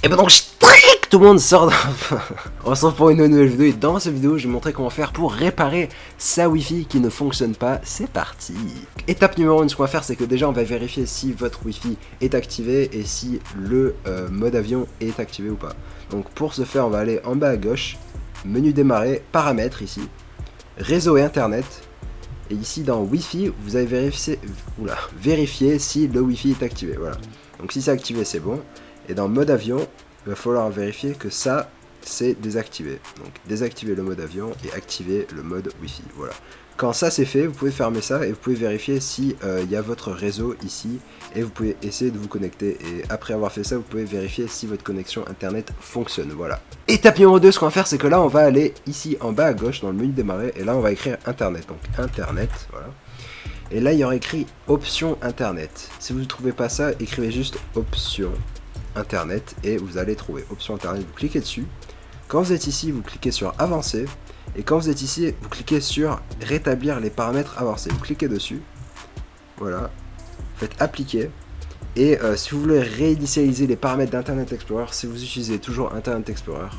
Et ben donc tout le monde sort on se retrouve pour une nouvelle vidéo et dans cette vidéo je vais montrer comment faire pour réparer sa Wi-Fi qui ne fonctionne pas. C'est parti. Étape numéro 1, ce qu'on va faire c'est que déjà on va vérifier si votre Wi-Fi est activé et si le mode avion est activé ou pas. Donc pour ce faire on va aller en bas à gauche, menu démarrer, paramètres ici, réseau et internet. Et ici dans Wi-Fi, vous allez vérifier si le Wi-Fi est activé. Voilà. Donc si c'est activé, c'est bon. Et dans mode avion, il va falloir vérifier que ça, c'est désactivé. Donc désactiver le mode avion et activer le mode Wi-Fi. Voilà. Quand ça c'est fait, vous pouvez fermer ça et vous pouvez vérifier si y a votre réseau ici. Et vous pouvez essayer de vous connecter. Et après avoir fait ça, vous pouvez vérifier si votre connexion internet fonctionne. Voilà. Étape numéro 2, ce qu'on va faire, c'est que là, on va aller ici en bas à gauche dans le menu démarrer. Et là, on va écrire internet. Donc internet, voilà. Et là, il y aura écrit option internet. Si vous ne trouvez pas ça, écrivez juste option internet et vous allez trouver option internet. Vous cliquez dessus. Quand vous êtes ici, vous cliquez sur avancer. Et quand vous êtes ici, vous cliquez sur rétablir les paramètres avancés. Vous cliquez dessus. Voilà. Faites appliquer. Et si vous voulez réinitialiser les paramètres d'Internet Explorer, si vous utilisez toujours Internet Explorer,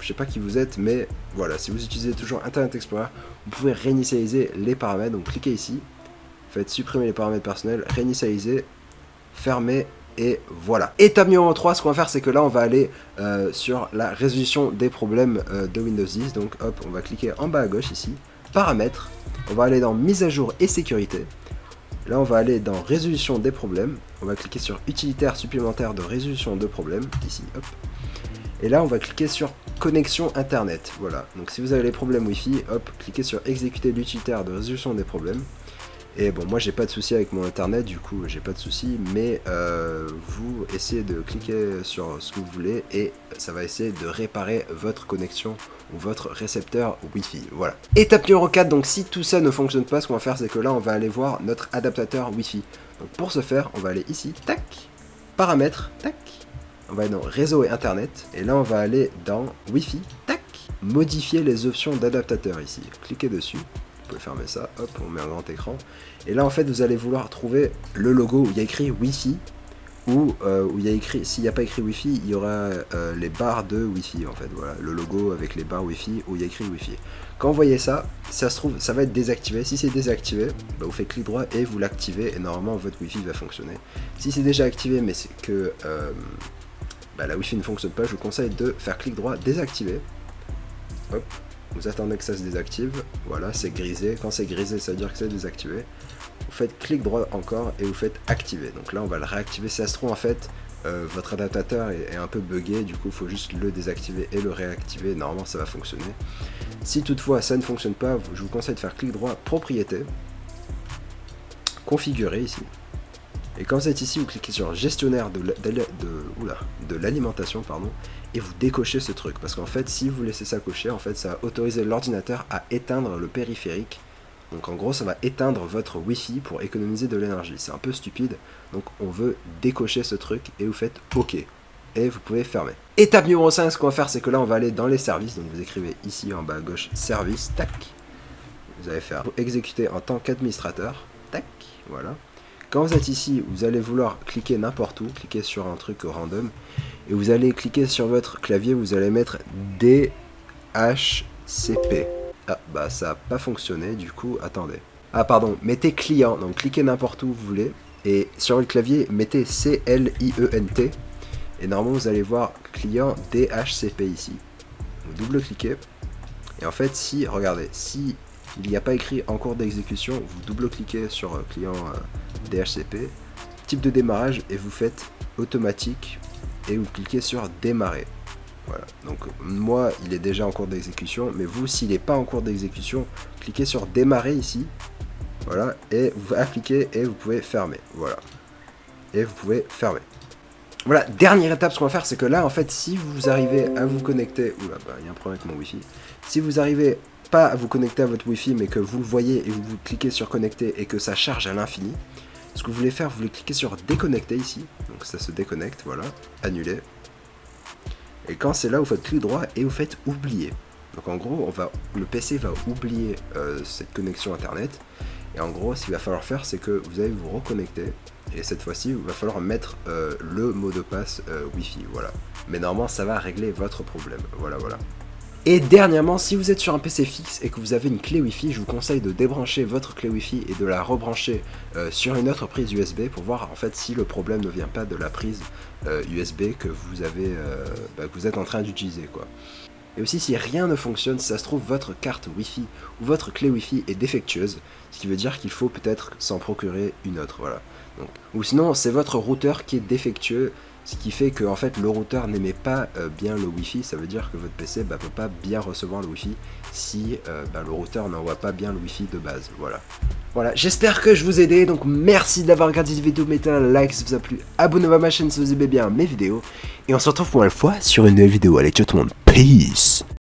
je sais pas qui vous êtes, mais voilà, si vous utilisez toujours Internet Explorer, vous pouvez réinitialiser les paramètres. Donc cliquez ici, faites supprimer les paramètres personnels, réinitialiser, fermer. Et voilà. Étape numéro 3, ce qu'on va faire c'est que là on va aller sur la résolution des problèmes de Windows 10. Donc hop, on va cliquer en bas à gauche ici, paramètres, on va aller dans mise à jour et sécurité. Là on va aller dans résolution des problèmes, on va cliquer sur utilitaire supplémentaire de résolution de problèmes, ici hop. Et là on va cliquer sur connexion internet, voilà. Donc si vous avez les problèmes Wi-Fi, hop, cliquez sur exécuter l'utilitaire de résolution des problèmes. Et bon, moi j'ai pas de souci avec mon internet, du coup j'ai pas de souci, mais vous essayez de cliquer sur ce que vous voulez et ça va essayer de réparer votre connexion ou votre récepteur Wi-Fi. Voilà. Étape numéro 4, donc si tout ça ne fonctionne pas, ce qu'on va faire c'est que là on va aller voir notre adaptateur Wi-Fi. Donc pour ce faire, on va aller ici, tac, paramètres, tac, on va aller dans réseau et internet, et là on va aller dans Wi-Fi, tac, modifier les options d'adaptateur ici, cliquez dessus. Vous pouvez fermer ça, hop, on met un grand écran. Et là en fait vous allez vouloir trouver le logo où il y a écrit Wi-Fi, ou où il y a écrit, s'il n'y a pas écrit Wi-Fi, il y aura les barres de Wi-Fi en fait, voilà, le logo avec les barres Wi-Fi où il y a écrit Wi-Fi. Quand vous voyez ça, ça se trouve, ça va être désactivé. Si c'est désactivé, bah, vous faites clic droit et vous l'activez et normalement votre Wi-Fi va fonctionner. Si c'est déjà activé mais c'est que bah, la Wi-Fi ne fonctionne pas, je vous conseille de faire clic droit, désactiver, hop. Vous attendez que ça se désactive, voilà, c'est grisé. Quand c'est grisé, ça veut dire que c'est désactivé. Vous faites clic droit encore et vous faites activer. Donc là, on va le réactiver. Si ça se trouve, en fait, votre adaptateur est un peu buggé. Du coup, il faut juste le désactiver et le réactiver. Normalement, ça va fonctionner. Si toutefois, ça ne fonctionne pas, je vous conseille de faire clic droit, propriété, configurer ici. Et quand vous êtes ici, vous cliquez sur gestionnaire de l'alimentation, pardon, et vous décochez ce truc. Parce qu'en fait, si vous laissez ça cocher, en fait, ça va autoriser l'ordinateur à éteindre le périphérique. Donc en gros, ça va éteindre votre Wi-Fi pour économiser de l'énergie. C'est un peu stupide, donc on veut décocher ce truc et vous faites OK. Et vous pouvez fermer. Étape numéro 5, ce qu'on va faire, c'est que là, on va aller dans les services. Donc vous écrivez ici en bas à gauche, service, tac. Vous allez faire exécuter en tant qu'administrateur, tac, voilà. Quand vous êtes ici, vous allez vouloir cliquer n'importe où, cliquer sur un truc random, et vous allez cliquer sur votre clavier, vous allez mettre DHCP. Ah, bah ça n'a pas fonctionné, du coup, attendez. Ah pardon, mettez client, donc cliquez n'importe où vous voulez, et sur le clavier, mettez CLIENT, et normalement vous allez voir client DHCP ici. Vous double-cliquez, et en fait, si, regardez, si il n'y a pas écrit en cours d'exécution, vous double-cliquez sur client DHCP, type de démarrage et vous faites automatique et vous cliquez sur démarrer. Voilà, donc moi il est déjà en cours d'exécution, mais vous s'il n'est pas en cours d'exécution, cliquez sur démarrer ici, voilà, et vous appliquez et vous pouvez fermer, voilà, et vous pouvez fermer. Voilà, dernière étape, ce qu'on va faire, c'est que là en fait si vous arrivez à vous connecter, oula, bah il y a un problème avec mon wifi, si vous arrivez pas à vous connecter à votre Wi-Fi mais que vous le voyez et vous cliquez sur connecter et que ça charge à l'infini, ce que vous voulez faire, vous voulez cliquer sur déconnecter ici, donc ça se déconnecte, voilà, annuler, et quand c'est là vous faites clic droit et vous faites oublier. Donc en gros le PC va oublier cette connexion internet, et en gros ce qu'il va falloir faire c'est que vous allez vous reconnecter, et cette fois-ci il va falloir mettre le mot de passe Wi-Fi, voilà. mais normalement ça va régler votre problème, voilà. Et dernièrement, si vous êtes sur un PC fixe et que vous avez une clé Wi-Fi, je vous conseille de débrancher votre clé Wi-Fi et de la rebrancher sur une autre prise USB pour voir en fait si le problème ne vient pas de la prise USB que vous avez, que vous êtes en train d'utiliser quoi. Et aussi si rien ne fonctionne, si ça se trouve votre carte Wi-Fi ou votre clé Wi-Fi est défectueuse, ce qui veut dire qu'il faut peut-être s'en procurer une autre, voilà. Donc, ou sinon c'est votre routeur qui est défectueux, ce qui fait que en fait, le routeur n'émet pas bien le Wi-Fi, ça veut dire que votre PC ne peut pas bien recevoir le Wi-Fi si le routeur n'envoie pas bien le Wi-Fi de base, voilà. Voilà, j'espère que je vous ai aidé, donc merci d'avoir regardé cette vidéo, mettez un like si ça vous a plu, abonnez-vous à ma chaîne si vous aimez bien mes vidéos, et on se retrouve pour une fois sur une nouvelle vidéo. Allez, ciao tout le monde, peace.